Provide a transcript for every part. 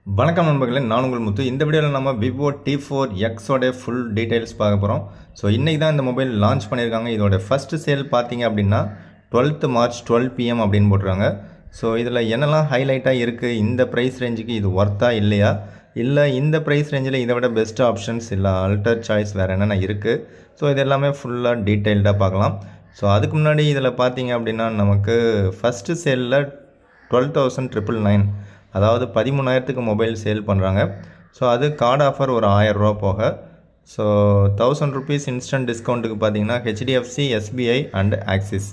வணக்கம் நண்பர்களே, நான் உங்கள் முத்து. இந்த வீடியோவில் நம்ம விவோ T4X ஓட ஃபுல் டீட்டெயில்ஸ் பார்க்க போகிறோம். ஸோ இன்றைக்கி தான் இந்த மொபைல் லான்ச் பண்ணியிருக்காங்க. இதோட ஃபஸ்ட்டு சேல் பார்த்தீங்க அப்படின்னா 12th March 12 PM அப்படின்னு போட்டுருக்காங்க. ஸோ இதில் என்னெல்லாம் ஹைலைட்டாக இருக்குது, இந்த ப்ரைஸ் ரேஞ்சுக்கு இது ஒர்த்தா இல்லையா, இல்லை இந்த ப்ரைஸ் ரேஞ்சில் இதை விட பெஸ்ட் ஆப்ஷன்ஸ் இல்லை ஆல்டர் சாய்ஸ் வேறு என்னென்ன இருக்குது, ஸோ இது எல்லாமே ஃபுல்லாக டீட்டெயில்டாக பார்க்கலாம். ஸோ அதுக்கு முன்னாடி இதில் பார்த்தீங்க அப்படின்னா நமக்கு ஃபஸ்ட்டு சேலில் 12,999, அதாவது 13,000க்கு மொபைல் சேல் பண்ணுறாங்க. ஸோ அது கார்டு ஆஃபர் ஒரு 1000 ரூபா போக. ஸோ 1000 ருபீஸ் இன்ஸ்டன்ட் டிஸ்கவுண்ட்டுக்கு பார்த்தீங்கன்னா HDFC, SBI அண்ட் ஆக்சிஸ்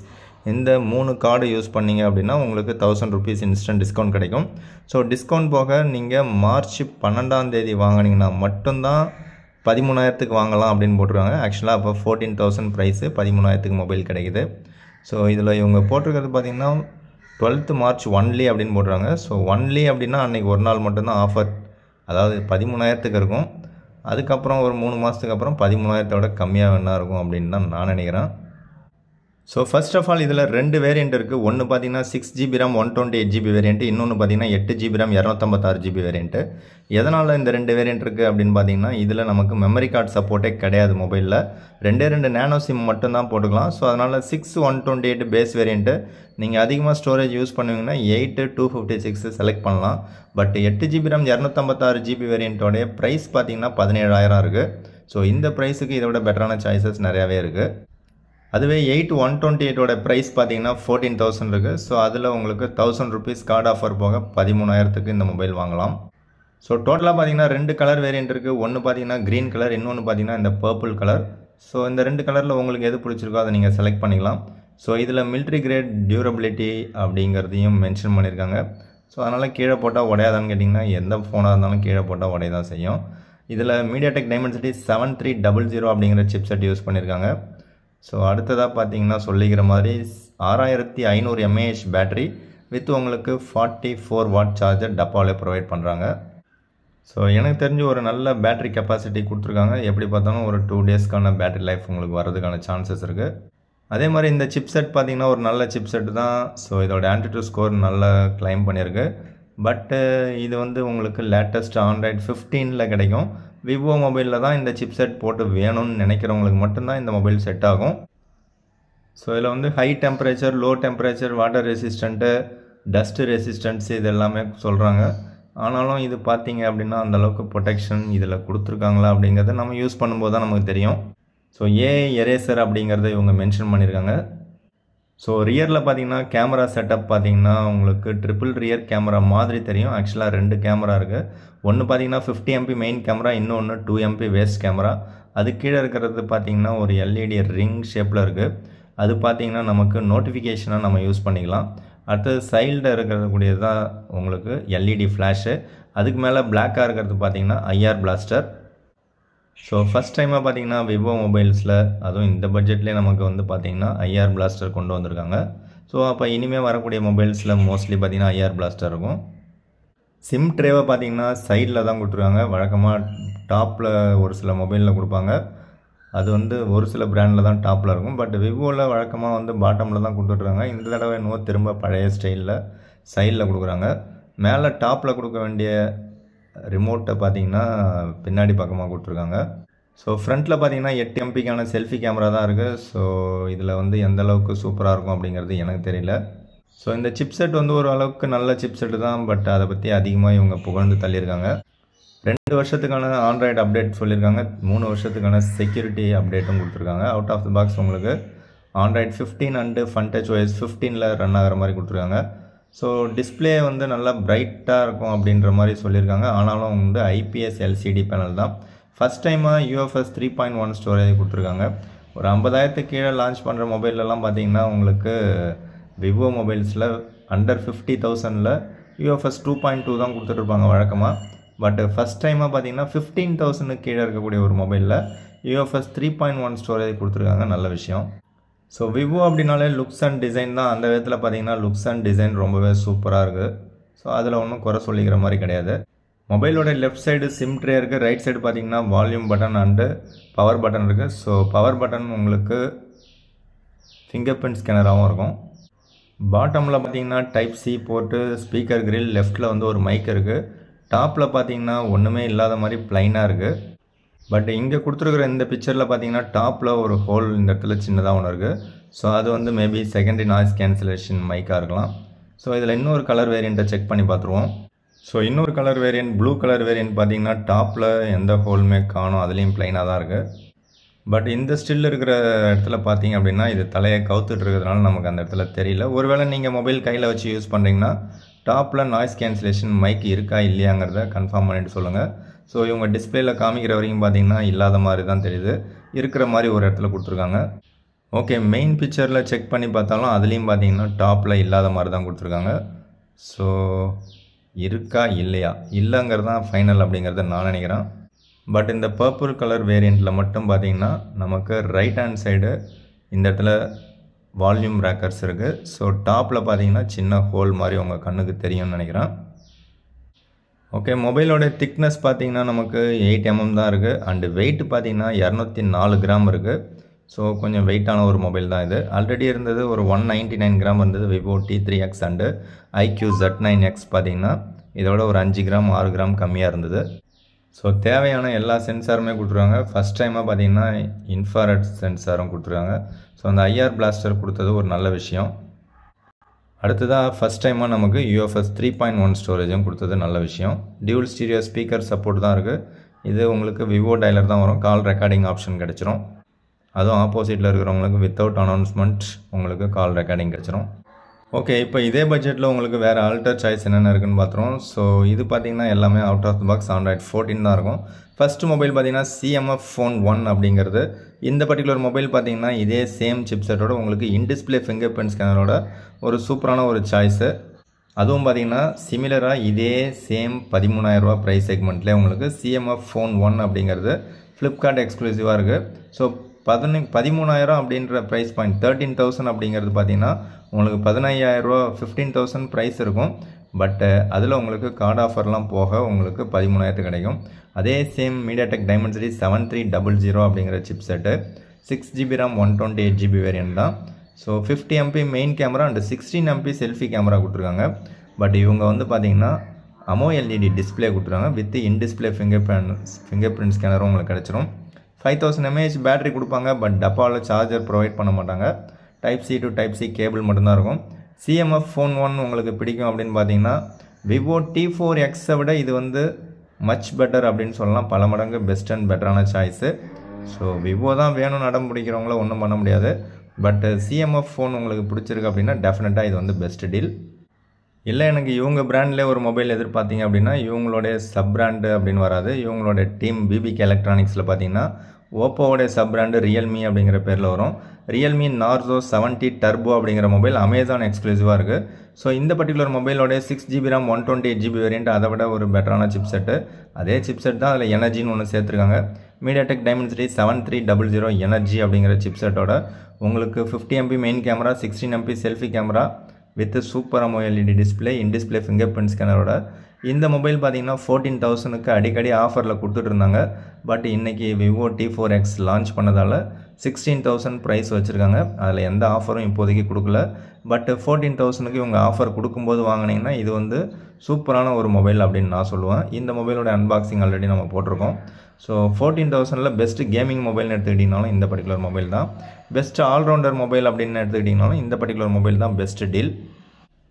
இந்த 3 கார்டு யூஸ் பண்ணிங்க அப்படின்னா உங்களுக்கு 1000 ருபீஸ் இன்ஸ்டன்ட் டிஸ்கவுண்ட் கிடைக்கும். ஸோ டிஸ்கவுண்ட் போக நீங்கள் March 12 வாங்கினீங்கன்னா மட்டும்தான் 13,000க்கு வாங்கலாம் அப்படின்னு போட்டிருக்காங்க. ஆக்சுவலாக அப்போ 14,000 ப்ரைஸு, 13,000க்கு மொபைல் கிடைக்குது. ஸோ இதில் இவங்க போட்டிருக்கிறது பார்த்திங்கன்னா 12th March ஒன்லி அப்படின்னு போடுறாங்க. ஸோ ஒன்லி அப்படின்னா அன்றைக்கி ஒரு நாள் மட்டும்தான் ஆஃபர், அதாவது 13,000க்கு இருக்கும். அதுக்கப்புறம் ஒரு 3 மாதத்துக்கு அப்புறம் 13,000 கம்மியாக வேணா இருக்கும் அப்படின்னு தான் நான் நினைக்கிறேன். ஸோ ஃபர்ஸ்ட் ஆஃப் ஆல் இதில் 2 வேரியண்ட் இருக்குது. ஒன்று பார்த்தீங்கன்னா 6GB RAM 128GB வேரியண்ட்டு, இன்னொன்று பார்த்தீங்கன்னா 8GB RAM 256GB வேரியண்ட்டு. எதனால் இந்த 2 வேரியண்ட் இருக்குது அப்படின்னு பார்த்தீங்கன்னா, இதில் நமக்கு மெமரி கார்டு சப்போர்ட்டே கிடையாது மொபைலில். 2 நேனோ சிம் மட்டும்தான் போட்டுக்கலாம். ஸோ அதனால் 6/128 பேஸ் வேரியண்ட்டு நீங்கள் அதிகமாக ஸ்டோரேஜ் யூஸ் பண்ணுவீங்கன்னா 8/256 செலக்ட் பண்ணலாம். பட் 8GB RAM 256GB வேரியண்ட்டோடைய ப்ரைஸ் பார்த்தீங்கன்னா 17,000 இருக்குது. ஸோ இந்த ப்ரைஸுக்கு இதை விட பெட்டரான சாய்ஸஸ் நிறையாவே இருக்குது. அதுவே 8/128 ப்ரைஸ் பார்த்தீங்கன்னா 14,000 இருக்குது. ஸோ அதில் உங்களுக்கு 1000 ருபீஸ் கார்டு ஆஃபர் போக 13,000க்கு இந்த மொபைல் வாங்கலாம். ஸோ டோட்டலாக பார்த்தீங்கன்னா 2 கலர் வேரியண்ட் இருக்குது. ஒன்று பார்த்தீங்கன்னா க்ரீன் கலர், இன்னொன்று பார்த்தீங்கன்னா இந்த பர்பிள் கலர். ஸோ இந்த 2 கலரில் உங்களுக்கு எது பிடிச்சிருக்கோ அதை நீங்கள் செலக்ட் பண்ணிக்கலாம். ஸோ இதில் மிலிட்ரி கிரேட் டியூரபிலிட்டி அப்படிங்கிறதையும் மென்ஷன் பண்ணியிருக்காங்க. ஸோ அதனால் கீழே போட்டால் உடையாதான்னு கேட்டிங்கன்னா, எந்த ஃபோனாக இருந்தாலும் கீழே போட்டால் உடைய தான் செய்யும். இதில் மீடியாடெக் டைமென்சிட்டி 7300 அப்படிங்கிற சிப்செட் யூஸ் பண்ணியிருக்காங்க. ஸோ அடுத்ததாக பார்த்தீங்கன்னா சொல்லிக்கிற மாதிரி 6500 mAh பேட்டரி வித் உங்களுக்கு 44 வாட் சார்ஜர் டப்பாவிலே ப்ரொவைட் பண்ணுறாங்க. ஸோ எனக்கு தெரிஞ்சு ஒரு நல்ல பேட்டரி கெப்பாசிட்டி கொடுத்துருக்காங்க. எப்படி பார்த்தாலும் ஒரு 2 டேஸ்க்கான பேட்டரி லைஃப் உங்களுக்கு வரதுக்கான சான்சஸ் இருக்குது. அதே மாதிரி இந்த சிப்செட் பார்த்தீங்கன்னா ஒரு நல்ல சிப்செட் தான். ஸோ இதோட ஆன்டிடியூட் ஸ்கோர் நல்லா கிளைம் பண்ணியிருக்கு. பட்டு இது வந்து உங்களுக்கு லேட்டஸ்ட் Android 15 கிடைக்கும். விவோ மொபைலில் தான் இந்த சிப்செட் போட்டு வேணும்னு நினைக்கிறவங்களுக்கு மட்டும்தான் இந்த மொபைல் செட் ஆகும். ஸோ இதில் வந்து high temperature, low temperature, water resistant, dust resistance இது எல்லாமே சொல்கிறாங்க. ஆனாலும் இது பார்த்தீங்க அப்படின்னா அந்தளவுக்கு ப்ரொடெக்ஷன் இதில் கொடுத்துருக்காங்களா அப்படிங்கிறத நம்ம யூஸ் பண்ணும்போது தான் நமக்கு தெரியும். ஸோ AI எரேசர் அப்படிங்கிறத இவங்க மென்ஷன் பண்ணியிருக்காங்க. ஸோ ரியரில் பார்த்தீங்கன்னா கேமரா செட்டப் பார்த்தீங்கன்னா உங்களுக்கு ட்ரிபிள் ரியர் கேமரா மாதிரி தெரியும். ஆக்சுவலாக 2 கேமரா இருக்குது. ஒன்று பார்த்தீங்கன்னா 50 MP மெயின் கேமரா, இன்னொன்று 2 MP வேஸ்ட் கேமரா. அது கீழே இருக்கிறது பார்த்தீங்கன்னா ஒரு LED ரிங் ஷேப்பில் இருக்குது. அது பார்த்தீங்கன்னா நமக்கு நோட்டிஃபிகேஷனாக நம்ம யூஸ் பண்ணிக்கலாம். அடுத்தது சைடில் இருக்கிறது கூடியது தான் உங்களுக்கு LED ஃப்ளாஷு. அதுக்கு மேலே பிளாக்காக இருக்கிறது பார்த்தீங்கன்னா IR பிளாஸ்டர். ஸோ ஃபஸ்ட் டைமாக பார்த்தீங்கன்னா விவோ மொபைல்ஸில், அதுவும் இந்த பட்ஜெட்லேயே நமக்கு வந்து பார்த்தீங்கன்னா IR பிளாஸ்டர் கொண்டு வந்திருக்காங்க. ஸோ அப்போ இனிமேல் வரக்கூடிய மொபைல்ஸில் மோஸ்ட்லி பார்த்தீங்கன்னா IR பிளாஸ்டர் இருக்கும். சிம் ட்ரேவை பார்த்தீங்கன்னா சைடில் தான் கொடுத்துருக்காங்க. வழக்கமாக டாப்பில் ஒரு சில மொபைலில் கொடுப்பாங்க. அது வந்து ஒரு சில பிராண்டில் தான் டாப்பில் இருக்கும். பட் விவோவில் வழக்கமாக வந்து பாட்டமில் தான் கொடுத்துட்ருக்காங்க. இந்த தடவை இன்னும் திரும்ப பழைய ஸ்டைலில் சைடில் கொடுக்குறாங்க. மேலே டாப்பில் கொடுக்க வேண்டிய ரிமோட்டை பார்த்தீங்கன்னா பின்னாடி பக்கமாக கொடுத்துருக்காங்க. ஸோ ஃப்ரண்ட்டில் பார்த்தீங்கன்னா 8 MPக்கான செல்ஃபி கேமரா தான் இருக்குது. ஸோ இதில் வந்து எந்த அளவுக்கு சூப்பராக இருக்கும் அப்படிங்கிறது எனக்கு தெரியல. ஸோ இந்த சிப்செட் வந்து ஒரு அளவுக்கு நல்ல சிப்செட்டு தான். பட் அதை பற்றி அதிகமாக இவங்க புகழ்ந்து தள்ளியிருக்காங்க. 2 வருஷத்துக்கான ஆண்ட்ராய்டு அப்டேட் சொல்லியிருக்காங்க. 3 வருஷத்துக்கான செக்யூரிட்டி அப்டேட்டும் கொடுத்துருக்காங்க. அவுட் ஆஃப் த பாக்ஸ் உங்களுக்கு Android 15 and FunTouch OS 15 run ஆகிற மாதிரி கொடுத்துருக்காங்க. ஸோ டிஸ்பிளே வந்து நல்லா பிரைட்டாக இருக்கும் அப்படின்ற மாதிரி சொல்லியிருக்காங்க. ஆனாலும் வந்து IPS LCD பேனல் தான். ஃபஸ்ட் டைமாக UFS 3.1 ஸ்டோரேஜ் கொடுத்துருக்காங்க. ஒரு 50,000க்கு கீழே லான்ச் பண்ணுற மொபைல்லலாம் பார்த்தீங்கன்னா உங்களுக்கு விவோ மொபைல்ஸில் அண்டர் 50,000 UFS 2.2 தான் கொடுத்துட்ருப்பாங்க வழக்கமாக. பட் ஃபஸ்ட் டைமாக பார்த்தீங்கன்னா 15,000 கீழே இருக்கக்கூடிய ஒரு மொபைலில் UFS 3.1 ஸ்டோரேஜ் கொடுத்துருக்காங்க. நல்ல விஷயம். ஸோ விவோ அப்படின்னாலே லுக்ஸ் அண்ட் டிசைன் தான். அந்த விதத்தில் பார்த்தீங்கன்னா லுக்ஸ் அண்ட் டிசைன் ரொம்பவே சூப்பராக இருக்குது. ஸோ அதில் ஒன்றும் குறை சொல்லிக்கிற மாதிரி கிடையாது. மொபைலோட லெஃப்ட் சைடு சிம் ட்ரே இருக்குது. ரைட் சைடு பார்த்தீங்கன்னா volume button and power button இருக்குது. ஸோ பவர் பட்டன் உங்களுக்கு ஃபிங்கர் பிரிண்ட் ஸ்கேனராகவும் இருக்கும். பாட்டமில் பார்த்தீங்கன்னா type C port, speaker grill, லெஃப்ட்டில் வந்து ஒரு மைக் இருக்குது. டாப்பில் பார்த்தீங்கன்னா ஒன்றுமே இல்லாத மாதிரி ப்ளைனாக இருக்குது. பட் இங்கே கொடுத்துருக்குற இந்த பிக்சரில் பார்த்தீங்கன்னா டாப்பில் ஒரு ஹோல் இந்த இடத்துல சின்னதாக ஒன்று இருக்குது. ஸோ அது வந்து மேபி செகண்டரி நாய்ஸ் கேன்சலேஷன் மைக்காக இருக்கலாம். ஸோ இதில் இன்னொரு கலர் வேரியண்ட்டை செக் பண்ணி பார்த்துருவோம். ஸோ இன்னொரு colour variant blue colour variant பார்த்தீங்கன்னா டாப்பில் எந்த ஹோலுமே காணும், அதுலேயும் ப்ளைனாக தான் இருக்குது. பட் இந்த ஸ்டில் இருக்கிற இடத்துல பார்த்தீங்க அப்படின்னா இது தலையை கவுத்துட்டு இருக்கிறதுனால நமக்கு அந்த இடத்துல தெரியல. ஒருவேளை நீங்கள் மொபைல் கையில் வச்சு யூஸ் பண்ணுறீங்கன்னா டாப்பில் நாய்ஸ் கேன்சலேஷன் மைக் இருக்கா இல்லையாங்கிறத கன்ஃபார்ம் பண்ணிட்டு சொல்லுங்கள். ஸோ இவங்க டிஸ்பிளேயில் காமிக்கிற வரைக்கும் பார்த்தீங்கன்னா இல்லாத மாதிரி தான் தெரியுது, இருக்கிற மாதிரி ஒரு இடத்துல கொடுத்துருக்காங்க. ஓகே, மெயின் பிக்சரில் செக் பண்ணி பார்த்தாலும் அதுலேயும் பார்த்தீங்கன்னா டாப்பில் இல்லாத மாதிரி தான் கொடுத்துருக்காங்க. ஸோ இருக்கா இல்லையா, இல்லைங்கிறது தான் ஃபைனல் அப்படிங்கிறத நான் நினைக்கிறேன். பட் இந்த பர்பிள் கலர் வேரியண்ட்டில் மட்டும் பார்த்தீங்கன்னா நமக்கு ரைட் ஹேண்ட் சைடு இந்த இடத்துல வால்யூம் ரேக்கர்ஸ் இருக்குது. ஸோ டாப்பில் பார்த்தீங்கன்னா சின்ன ஹோல் மாதிரி உங்கள் கண்ணுக்கு தெரியும்னு நினைக்கிறேன். ஓகே, மொபைலோட திக்னஸ் பார்த்தீங்கன்னா நமக்கு 8 mm தான் இருக்குது. அண்டு வெயிட் பார்த்தீங்கன்னா 204 கிராம் இருக்குது. ஸோ கொஞ்சம் வெயிட்டான ஒரு மொபைல் தான் இது. ஆல்ரெடி இருந்தது ஒரு 199 கிராம் இருந்தது Vivo T3X and IQ Z9X பார்த்தீங்கன்னா இதோட ஒரு 5 கிராம் 6 கிராம் கம்மியாக இருந்தது. ஸோ தேவையான எல்லா சென்சாருமே கொடுத்துருக்காங்க. ஃபஸ்ட் டைமாக பார்த்தீங்கன்னா இன்ஃப்ராரெட் சென்சாரும் கொடுத்துருக்காங்க. ஸோ அந்த IR பிளாஸ்டர் கொடுத்தது ஒரு நல்ல விஷயம். அடுத்ததாக ஃபஸ்ட் டைமாக நமக்கு UFS 3.1 ஸ்டோரேஜும் கொடுத்தது நல்ல விஷயம். டியூல் ஸ்டீரியோ ஸ்பீக்கர் சப்போர்ட் தான் இருக்குது. இது உங்களுக்கு விவோ டயலர் தான் வரும், கால் ரெக்கார்டிங் ஆப்ஷன் கிடச்சிரும். அதுவும் ஆப்போசிட்டில் இருக்கிறவங்களுக்கு வித்தவுட் அனௌன்ஸ்மெண்ட் உங்களுக்கு கால் ரெக்கார்டிங் கிடச்சிரும். ஓகே, இப்போ இதே பட்ஜெட்டில் உங்களுக்கு வேறு ஆல்டர் சாய்ஸ் என்னென்ன இருக்குன்னு பார்த்துருவோம். ஸோ இது பார்த்தீங்கன்னா எல்லாமே out of the box Android 14 தான் இருக்கும். ஃபஸ்ட்டு மொபைல் பார்த்தீங்கன்னா CMF Phone 1 அப்படிங்கிறது. இந்த பர்டிகுலர் மொபைல் பார்த்தீங்கன்னா இதே சேம் சிப்செட்டோட உங்களுக்கு இன்டிஸ்பிளே ஃபிங்கர் பிரிண்ட் ஸ்கேனரோட ஒரு சூப்பரான ஒரு சாய்ஸு. அதுவும் பார்த்தீங்கன்னா சிமிலராக இதே சேம் 13,000 ரூபா ப்ரைஸ் செக்மெண்ட்லேயே உங்களுக்கு CMF Phone 1 அப்படிங்கிறது ஃப்ளிப்கார்ட் எக்ஸ்க்ளூசிவாக இருக்குது. ஸோ 13,000 அப்படின்ற ப்ரைஸ் பாயிண்ட் 13,000 அப்படிங்கிறது பார்த்தீங்கன்னா உங்களுக்கு 15,000 ரூபா 15,000 ப்ரைஸ் இருக்கும். பட்டு அதில் உங்களுக்கு கார்டு ஆஃபர்லாம் போக உங்களுக்கு 13,000 கிடைக்கும். அதே சேம் மீடியாடெக் டைமென்சிட்டி 7300 அப்படிங்கிற chipset, 6GB RAM 128GB variant தான். So 50 MP main camera and 16 MP selfie camera கொடுத்துருக்காங்க. பட் இவங்க வந்து பார்த்தீங்கன்னா AMOLED டிஸ்பிளே கொடுத்துருக்காங்க வித் இன்டிஸ்பிளே ஃபிங்கர் பிரிண்ட் ஸ்கேனரும் உங்களுக்கு கிடச்சிரும். 5000 mAh பேட்டரி கொடுப்பாங்க. பட் டப்பாவில் சார்ஜர் ப்ரொவைட் பண்ண மாட்டாங்க. Type C to Type C cable மட்டும்தான் இருக்கும். CMF Phone 1 உங்களுக்கு பிடிக்கும் அப்படின்னு பார்த்தீங்கன்னா விவோ T4Xஐ விட இது வந்து மச் பெட்டர் அப்படின்னு சொல்லலாம். பல மடங்கு பெஸ்ட் அண்ட் பெட்டரான சாய்ஸு. ஸோ விவோ தான் வேணும்னு அடம் பிடிக்கிறவங்கள ஒன்றும் பண்ண முடியாது. பட் CMF Phone உங்களுக்கு பிடிச்சிருக்கு அப்படின்னா டெஃபினட்டாக இது வந்து பெஸ்ட் டீல். இல்லை எனக்கு இவங்க பிராண்ட்லேயே ஒரு மொபைல் எதிர்பார்த்தீங்க அப்படின்னா இவங்களுடைய சப் பிராண்டு அப்படின்னு வராது. இவங்களோட டீம் BBK எலக்ட்ரானிக்ஸில் பார்த்தீங்கன்னா ஓப்போவோடைய சப் பிராண்டு ரியல்மி அப்படிங்கிற பேரில் வரும். ரியல்மி நார்சோ 70 டர்போ அப்படிங்கிற மொபைல் அமேசான் எக்ஸ்க்ளூசிவாக இருக்குது. ஸோ இந்த பர்டிகுலர் மொபைலோட 6GB RAM 128GB வேரியண்ட் அதை விட ஒரு பெட்டரான சிப் செட்டு. அதே சிப் செட் தான் அதில் எனர்ஜின்னு ஒன்று சேர்த்துருக்காங்க. மீடியாடெக் டைமென்சிட்டி 7300 எனர்ஜி அப்படிங்கிற சிப் செட்டோட உங்களுக்கு 50 MP main camera, 16 MP selfie camera with super AMOLED display, in display fingerprint ஸ்கேனரோட இந்த மொபைல் பார்த்தீங்கன்னா 14,000க்கு அடிக்கடி ஆஃபரில் கொடுத்துட்டு இருந்தாங்க. பட் இன்றைக்கி விவோ T4X லான்ச் பண்ணதால் 16,000 ப்ரைஸ் வச்சுருக்காங்க. அதில் எந்த ஆஃபரும் இப்போதைக்கு கொடுக்கல. பட் 14,000க்கு இவங்க ஆஃபர் கொடுக்கும்போது வாங்கினீங்கன்னா இது வந்து சூப்பரான ஒரு மொபைல் அப்படின்னு நான் சொல்லுவேன். இந்த மொபைலோட அன்பாக்சிங் ஆல்ரெடி நம்ம போட்டிருக்கோம். ஸோ 14,000ல் பெஸ்ட்டு கேமிங் மொபைல்னு எடுத்துக்கிட்டிங்கனாலும் இந்த பர்டிகுலர் மொபைல் தான். பெஸ்ட்டு ஆல்ரவுண்டர் மொபைல் அப்படின்னு எடுத்துக்கிட்டிங்கனாலும் இந்த பர்டிகுலர் மொபைல் தான் பெஸ்ட்டு டீல்.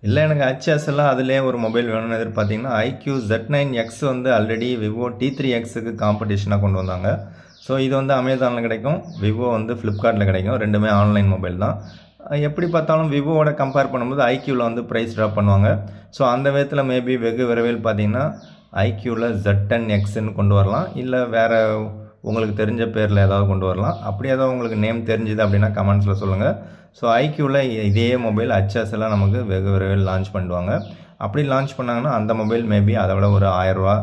இல்லை எனக்கு HSலாம் அதிலே ஒரு மொபைல் வேணும்னு எதிர்பார்த்திங்கன்னா IQ Z9X வந்து ஆல்ரெடி விவோ T3Xக்கு காம்படிஷனாக கொண்டு வந்தாங்க. ஸோ இது வந்து அமேசானில் கிடைக்கும், விவோ வந்து ஃப்ளிப்கார்ட்டில் கிடைக்கும். ரெண்டுமே ஆன்லைன் மொபைல் தான். எப்படி பார்த்தாலும் விவோவோட கம்பேர் பண்ணும்போது IQவில் வந்து ப்ரைஸ் ட்ராப் பண்ணுவாங்க. ஸோ அந்த விதத்தில் மேபி வெகு விரைவில் பார்த்தீங்கன்னா IQவில் Z10Xன்னு கொண்டு வரலாம். இல்லை வேறு உங்களுக்கு தெரிஞ்ச பேரில் ஏதாவது கொண்டு வரலாம். அப்படி ஏதாவது உங்களுக்கு நேம் தெரிஞ்சுது அப்படின்னா கமெண்ட்ஸில் சொல்லுங்கள். ஸோ IQவில் இதே மொபைல் HSலாம் நமக்கு வெகு விரைவில் லான்ச் பண்ணுவாங்க. அப்படி லான்ச் பண்ணாங்கன்னா அந்த மொபைல் மேபி அதை விட ஒரு 1000 ரூபா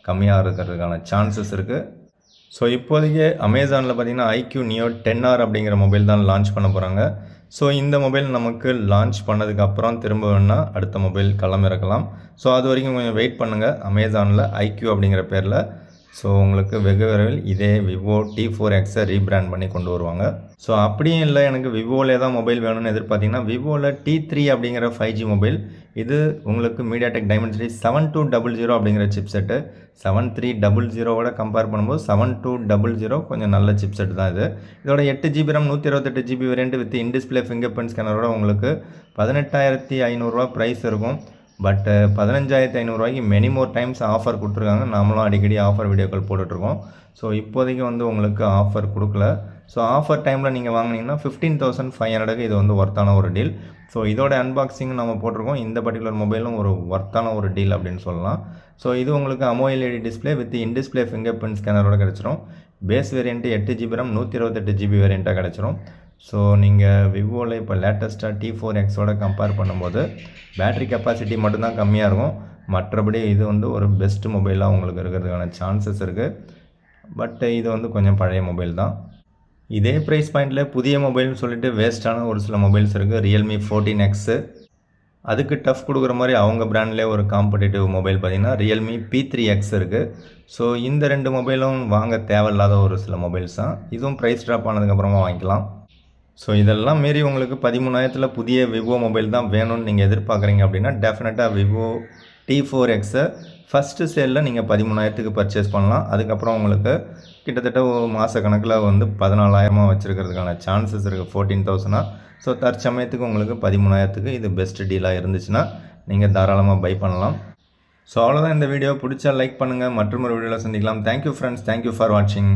கம்மியாக இருக்கிறதுக்கான சான்சஸ் இருக்குது. ஸோ இப்போதைக்கு அமேசானில் பார்த்தீங்கன்னா IQ Neo 10R அப்படிங்கிற மொபைல் தான் லான்ச் பண்ண போகிறாங்க. ஸோ இந்த மொபைல் நமக்கு லான்ச் பண்ணதுக்கப்புறம் திரும்ப வேணால் அடுத்த மொபைல் களமிறக்கலாம். ஸோ அது வரைக்கும் கொஞ்சம் வெயிட் பண்ணுங்கள். அமேசானில் IQ அப்படிங்கிற பேரில் ஸோ உங்களுக்கு வெகு விரைவில் இதே விவோ T4Xஐ ரீபிராண்ட் பண்ணி கொண்டு வருவாங்க. ஸோ அப்படியும் இல்லை எனக்கு விவோவில் தான் மொபைல் வேணும்னு எதிர்பார்த்திங்கன்னா விவோவில் T3 அப்படிங்கிற 5G மொபைல் இது உங்களுக்கு MediaTek Dimensity 7200 அப்படிங்கிற சிப் செட்டு 7300 கம்பேர் பண்ணும்போது 7200 கொஞ்சம் நல்ல சிப் செட் தான் இது. இதோட 8GB RAM 128GB variant with in display fingerprint ஸ்கேனரோட உங்களுக்கு 18,500 ப்ரைஸ் இருக்கும். But 15,500 many more times offer கொடுத்துருக்காங்க. நாமளும் அடிக்கடி ஆஃபர் வீடியோக்கள் போட்டுட்ருக்கோம். ஸோ இப்போதைக்கு வந்து உங்களுக்கு ஆஃபர் கொடுக்கல. ஸோ ஆஃபர் டைமில் நீங்கள் வாங்கினீங்கன்னா 15,500 இது வந்து ஒர்த்தான ஒரு டீல். ஸோ இதோட அன்பாக்சிங் நம்ம போட்டிருக்கோம். இந்த பர்டிகுலர் மொபைலும் ஒரு ஒர்த்தான ஒரு டீல் அப்படின்னு சொல்லலாம். ஸோ இது உங்களுக்கு AMOLED display with in display fingerprint ஸ்கேனரோட கிடச்சிரும். Base variant 8GB RAM 128GB வேரியண்ட்டாக கிடச்சிரும். ஸோ நீங்கள் விவோவில் இப்போ லேட்டஸ்ட்டாக T4Xோட கம்பேர் பண்ணும்போது பேட்டரி கெப்பாசிட்டி மட்டும்தான் கம்மியாக இருக்கும். மற்றபடி இது வந்து ஒரு பெஸ்ட் மொபைலாக உங்களுக்கு இருக்கிறதுக்கான சான்சஸ் இருக்குது. பட் இது வந்து கொஞ்சம் பழைய மொபைல் தான். இதே ப்ரைஸ் பாயிண்டில் புதிய மொபைல்னு சொல்லிட்டு வேஸ்ட்டான ஒரு சில மொபைல்ஸ் இருக்குது. Realme 14X அதுக்கு டஃப் கொடுக்குற மாதிரி அவங்க பிராண்ட்லேயே ஒரு காம்படிட்டிவ் மொபைல் பார்த்திங்கன்னா Realme P3X இருக்குது. ஸோ இந்த ரெண்டு மொபைலும் வாங்க தேவையில்லாத ஒரு சில மொபைல்ஸ் தான். இதுவும் ப்ரைஸ் ட்ராப் ஆனதுக்கப்புறமா வாங்கிக்கலாம். ஸோ இதெல்லாம் மீறி உங்களுக்கு 13,000 புதிய விவோ மொபைல் தான் வேணும்னு நீங்கள் எதிர்பார்க்குறீங்க அப்படின்னா டெஃபினட்டாக விவோ T4Xை ஃபஸ்ட்டு சேலில் நீங்கள் 13,000 பர்ச்சேஸ் பண்ணலாம். அதுக்கப்புறம் உங்களுக்கு கிட்டத்தட்ட மாத கணக்கில் வந்து 14,000 வச்சுருக்கிறதுக்கான சான்சஸ் இருக்குது 14,000. ஸோ தற்சமயத்துக்கு உங்களுக்கு 13,000 இது பெஸ்ட் டீலாக இருந்துச்சுன்னா நீங்கள் தாராளமாக பை பண்ணலாம். ஸோ அவ்வளோதான் இந்த வீடியோ. பிடிச்சா லைக் பண்ணுங்கள். மற்றொரு வீடியோவில் சந்திக்கலாம். Thank you friends. தேங்க்யூ ஃபார் வாட்சிங்.